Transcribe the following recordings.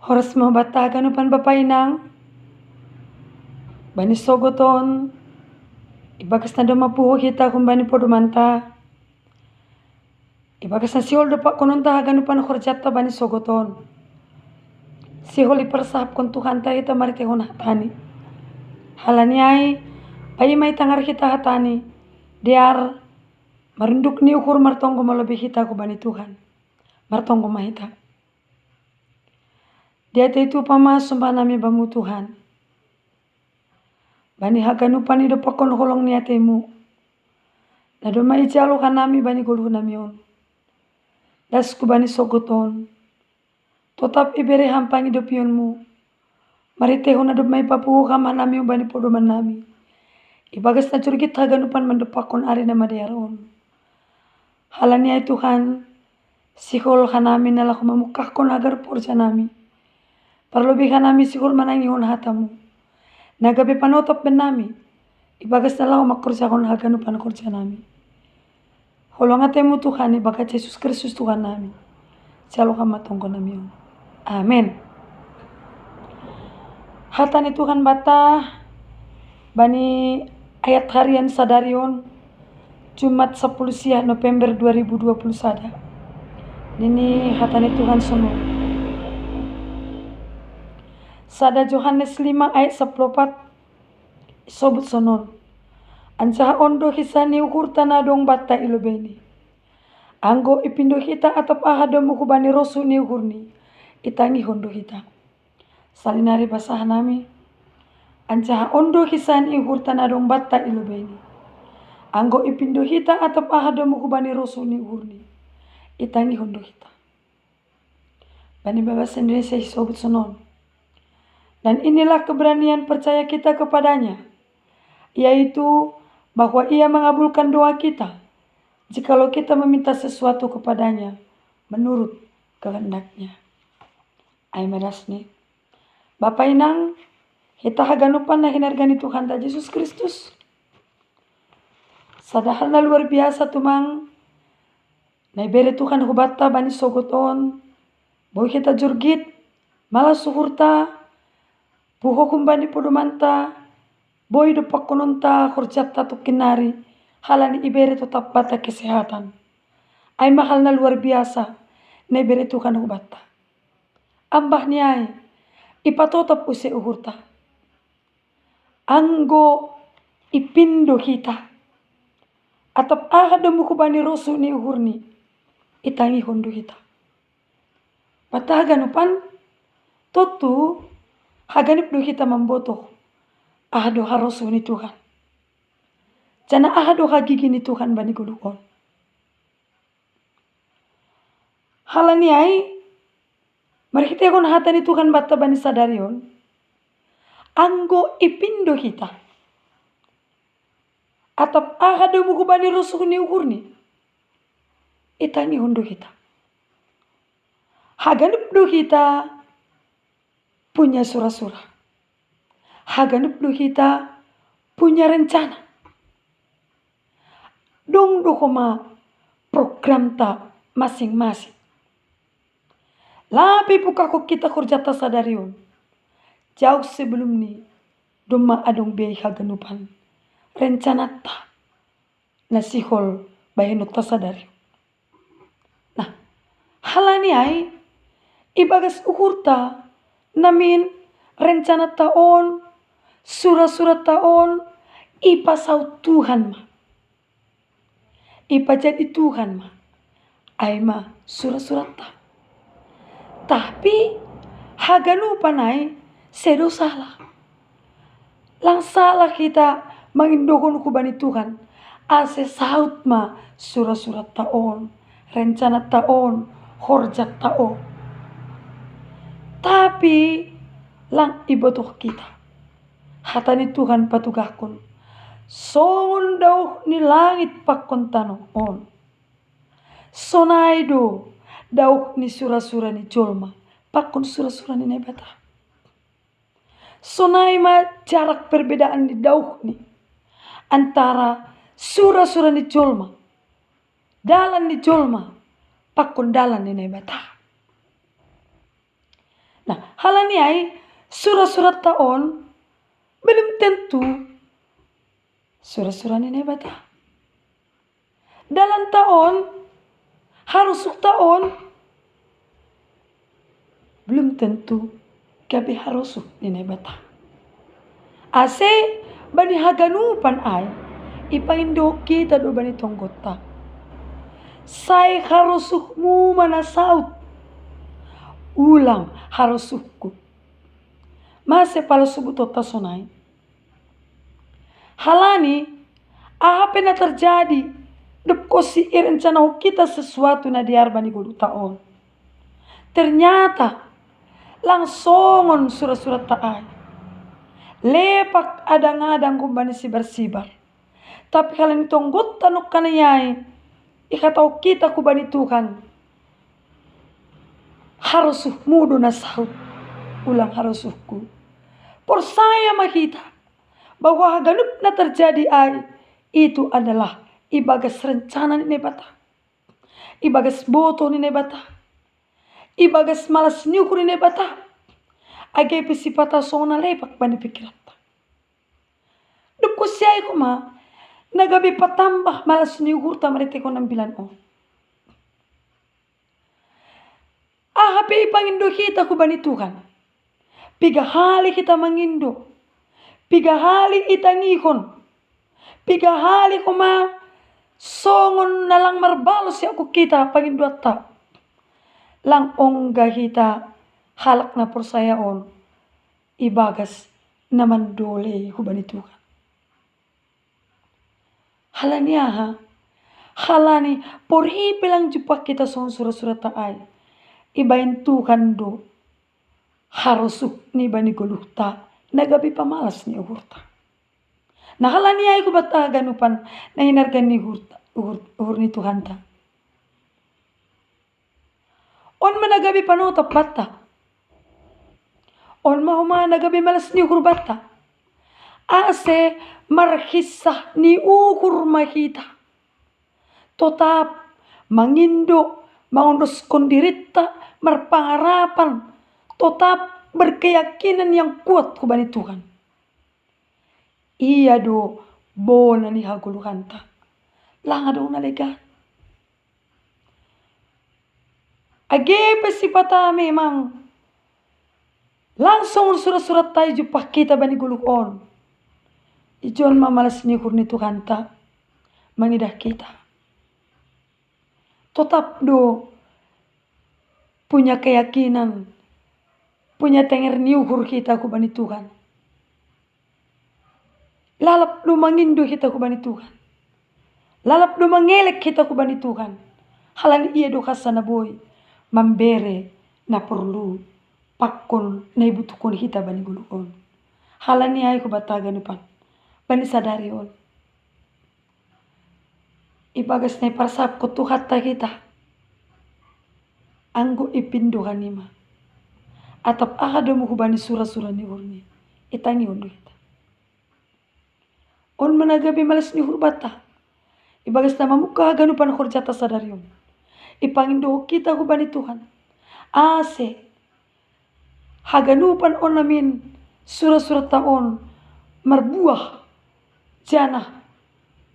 Horas mo batagan upan bapainang. Bani sogoton. Ibagas na dumapuho kita kung bani podumanta. Ibagas na siol dapat kononta hagan upan horjata bani sogoton. Sihol ipersahap kon Tuhan ta ita maritehon hatani. Halaniai bayi mai tangar kita hatani. Diar marunduk ni ukur martonggo melebih kita ku bani Tuhan. Martonggo mahita. Dia itu pama sumpah nami bamu Tuhan. Bani hagan upan ido pakon holong niatemu. Nado mai jalo kanami bani goluh namion. Dasku bani sogoton. Tetap ibere hampang idopionmu. Maritehon nado mai papu kama nami bani podoman nami. Ibagas na curgit hagan upan mandopakon ari nama diaron. Halania Tuhan. Sihol kanami nalaku memukahkon agar porja nami. Parlebih kanami sihol manangihon hatamu. Nagabe panotop benami. Ibagas nalau makurjakon hagan upan kurja nami. Holong atemu Tuhan ibagas Yesus Kristus Tuhan nami. Jalo kama tonggo nami. Amin. Hatani Tuhan bata. Bani ayat harian sadarion. Jumat 10 siang November 2021. Ini hatani Tuhan semua. Sada Yohanes 5 ayat 14 sobut sonon. Ancaha ondo hisani ukur tanadong bata ilobeni. Anggo ipindo hita atap ahado mukubani rosu ni ukurni. Itangi hondo hita. Salinari basah nami. Ancaha ondo hisani ukur tanadong bata ilobeni. Anggo ipindo hita atap ahado mukubani rosu ni ukurni. Itangi hondo hita. Bani bahasa Indonesia sobut sonon. Dan inilah keberanian percaya kita kepadanya, yaitu bahwa ia mengabulkan doa kita, jikalau kita meminta sesuatu kepadanya menurut kehendaknya. Aimerasni. Bapak inang, kita haganupan na hinargani Tuhan ta Yesus Kristus. Sadahal na luar biasa tumang, naibere Tuhan hubata bani sogoton, boy kita jurgit, malah suhurta, puho kumbani podumanta, boy dopak kononta horjata tukinari, halani ibere tetap bata kesehatan. Ay mahal na luar biasa, na ibere Tuhan hubata. Ambah niay, ipatotap use uhurta. Anggo ipindo kita, atap ahado mukubani rosu ni uhurni, itangi hondo kita. Pataganupan, totu, haganip do kita membotoh ahado harosu ni Tuhan. Jana ahado hagigi ni Tuhan bani gulukon. Halani ai marhitekon hata ni Tuhan bata bani sadarion. Anggo ipindo kita. Atap ahado muku bani rosu ni ukurni. Itangi hondo kita. Haganip do kita punya surah-surah. Haganip do kita punya rencana. Dong do koma program ta masing-masing. Lapi buka kok kita kurjata sadarion. Jauh sebelum ni doma adong biay haganupan. Rencana ta nasihol bahenot ta sadarion. Nah, halani ay ibagas ukurta namin rencana taon, surat-surat taon, ipasau Tuhan ma. Ipa jadi Tuhan ma. Ay ma surat-surat ta. Tapi haganupan ay sedo salah. Lang salah kita mengindokon kubani Tuhan. Ase saut ma surat-surat taon, rencana taon, horjat taon. Tapi lang ibotoh kita. Hatani Tuhan patugahkon. Songon dauh ni langit pakon tanoon. Sonaido dauh ni surah-surah ni jolma. Pakon surah-surah ni nebata. Sonai ma jarak perbedaan di dauh ni. Antara surah-surah ni jolma. Dalan ni jolma. Pakon dalan ni nebata. Nah, halani ai surat-surat taon belum tentu surat-surat ini bata. Dalam taon harus taon belum tentu gabi harus ini bata. Ase bani haganupan ai ipangindo kita do bani tonggota. Sai harusuhmu mana saut ulang harusuhku. Mase pala subuh tota sonai. Halani apa na terjadi dep kosi rencana kita sesuatu na diar bani gulu taon. Ternyata langsongon surat-surat taai. Lepak adang-adang kumbani sibar-sibar. Tapi kalian tonggot tanuk kanayai. Ikatau kita kubani Tuhan. Harusuh mudu na saut. Ulang harusuhku. Por saya mahita. Bahwa haganup na terjadi ai. Itu adalah ibagas rencana ni bata. Ibagas boto ni bata. Ibagas malas nyukur ni bata. Agai pesipata sona lepak bani pikiran. Duku siai kuma. Nagabi patambah malas nyukur ta mereka ko nambilan o. Ahape ipangindo kita ku bani Tuhan. Piga hali kita mangindo. Piga hali itangihon. Piga hali kuma songon nalang marbalos ya aku kita pangindo ta. Lang ongga kita halak na persayaon. Ibagas naman dole ku bani Tuhan. Halani aha. Halani porhi pelang jupak kita son surat-surat taai. Ibain Tuhan do. Harusuk ni bani goluhta. Nagabi pamalas ni uhurta. Nah halani ay ko bata ganupan na hinargan ni uhur ni Tuhan ta. On managabi panotap bata. On mahuma nagabi malas ni uhur bata. Ase marhisah ni uhur mahita. Totap mangindo, maundos kondirita, marpangarapan. Totap berkeyakinan yang kuat kubani Tuhan. Iya do bona ni haguluhanta. Langa do nalega. Agepe sipata memang. Langsung surat-surat tayo jupah kita bani gulukon. Ijon mamalas ni hurni Tuhan ta. Mangidah kita. Tetap do. Punya keyakinan. Punya tenger niuhur kita ku bani Tuhan. Lalap do mangindo kita ku bani Tuhan. Lalap do mangelek kita ku bani Tuhan. Halan iya do kasana boy. Mambere na perlu. Pakon na ibutukon kita bani gulukon. Halan iya ku bataga nupan. Bani sadari on. Ibagas na iparsap ko tuhat ta kita. Anggo ipinduhan nima. Atap ada mo bani surah-surah ni urni. Itangi on kita. On managabi malas ni hurbata. Ibagas na mamuka ganupan horjata sadari on. Ipangindo kita ko bani Tuhan. Ase. Haganupan on namin surah-surah taon. Marbuah. Jana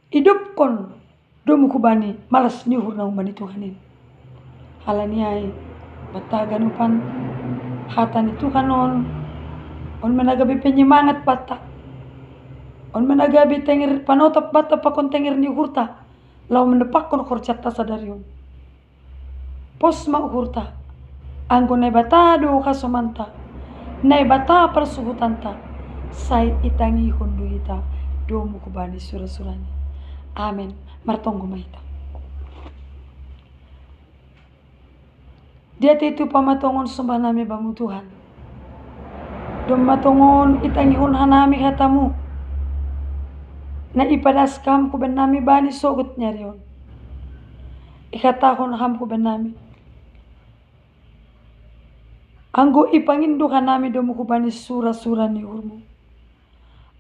hidup kon domu kubani malas nyuhur na umani Tuhanin. Halaniai bataganupan hatan Tuhan on managabi penyemangat bata. On managabi tenger panotap bata pakon tenger nyuhurta. Lau mendepak kon khorjata sadarion. Pos ma uhurta. Anggo nai bata do kasomanta. Nai bata persuhutanta. Sai itangi hundu ita. Domu kubani surah-surahnya. Amin. Martonggo mahita. Dia itu pamatongon sembah nami bamu Tuhan. Dom matongon itangihon hanami hatamu. Na ipadas kam kuben nami bani sogut nyarion. Ikatahon ham kuben nami. Anggo ipangindu hanami domu kubani surah-surah ni urmu.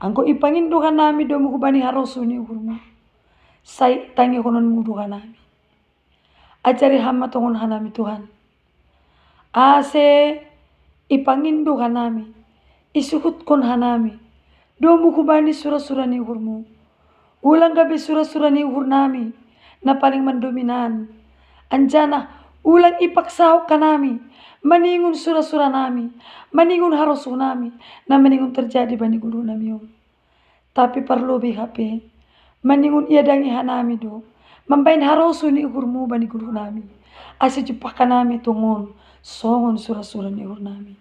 Angko ipangindo nami do mo kubani harosu ni uhurmu. Say tangi konon mudu nami. Ajari hama tongon hanami Tuhan. Ase ipangindo hanami, isuhutkon hanami, domu kubani sura-sura ni uhurmu. Ulang gabe sura-sura ni uhur nami, na paling mendominan. Anjana ulang ipaksau kanami, maningun sura-sura nami, maningun harosu nami, na maningun terjadi bani guru nami. Tapi perlu BHP, maningun ia dangi hanami do, membain harosu ni uhurmu bani guru nami. Asi jupaka nami tungun, songon sura-sura ni uhur nami.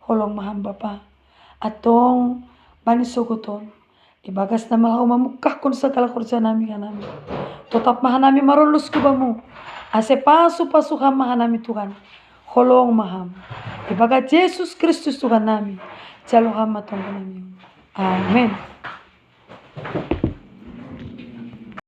Holong maham Bapa, atong bani sogoton, ibagas na malau mamukahkon segala kerja nami kanami. Tetap mahanami marolus kubamu, ase pasu ham mahanami Tuhan. Holong maham, ibagat Yesus Kristus Tuhan nami, jalo hama tonggo nami. Amin.